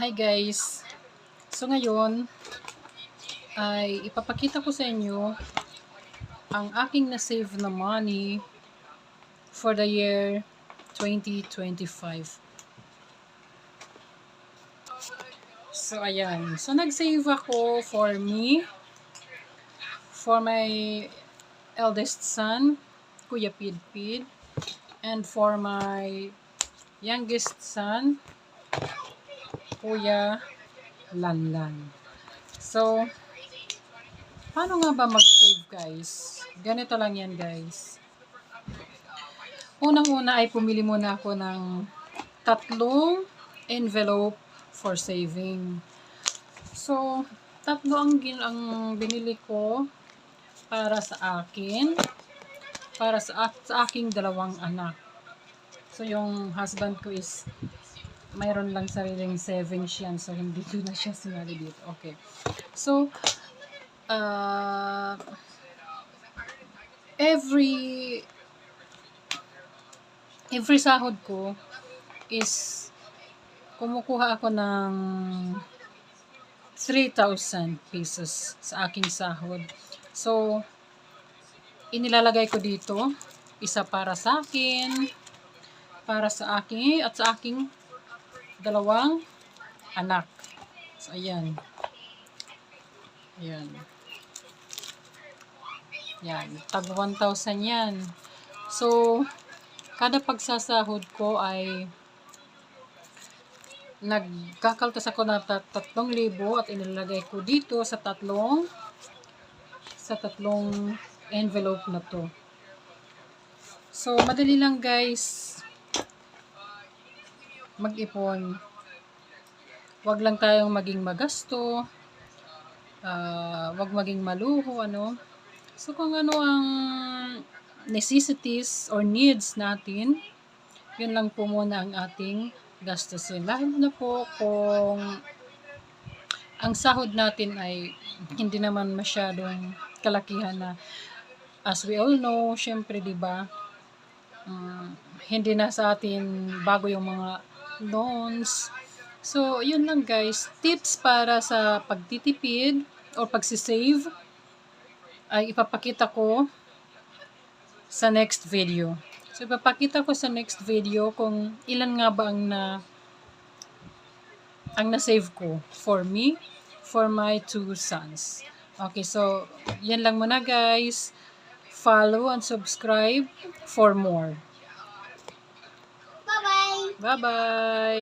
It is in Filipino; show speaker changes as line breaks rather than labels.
Hi guys! So ngayon ay ipapakita ko sa inyo ang aking na-save na money for the year 2025. So ayan. So nag-save ako for me, for my eldest son, Kuya Pidpid, and for my youngest son, Kuya Lanlan. So, paano nga ba mag-save guys? Ganito lang yan guys. Unang-una ay pumili muna ako ng 3 envelope for saving. So, 3 ang binili ko para sa akin, para sa aking 2 anak. So, yung husband ko is mayroon lang sariling savings yan. So, hindi ko na siya sinali dito. Okay. So, every sahod ko is kumukuha ako ng 3,000 pesos sa aking sahod. So, inilalagay ko dito, isa para sa akin, para sa akin at sa aking 2 anak. So, ayan. Ayan. Yan. Tag 1,000 yan. So, kada pagsasahod ko ay nagkakaltas ako na 3,000 at inilalagay ko dito sa tatlong envelope na to. So, madali lang guys mag-ipon. Wag lang tayong maging magasto. Wag maging maluho, ano. So, kung ano ang necessities or needs natin, yun lang po muna ang ating gastusin. Lalo na po kung ang sahod natin ay hindi naman masyadong kalakihan na, as we all know, syempre, di ba, hindi na sa atin bago yung mga loans. So, yun lang guys. Tips para sa pagtitipid o pagsisave ay ipapakita ko sa next video. So, ipapakita ko sa next video kung ilan nga ba ang na-save ko for me, for my 2 sons. Okay, so, yan lang muna guys. Follow and subscribe for more.
Bye-bye!
Bye-bye!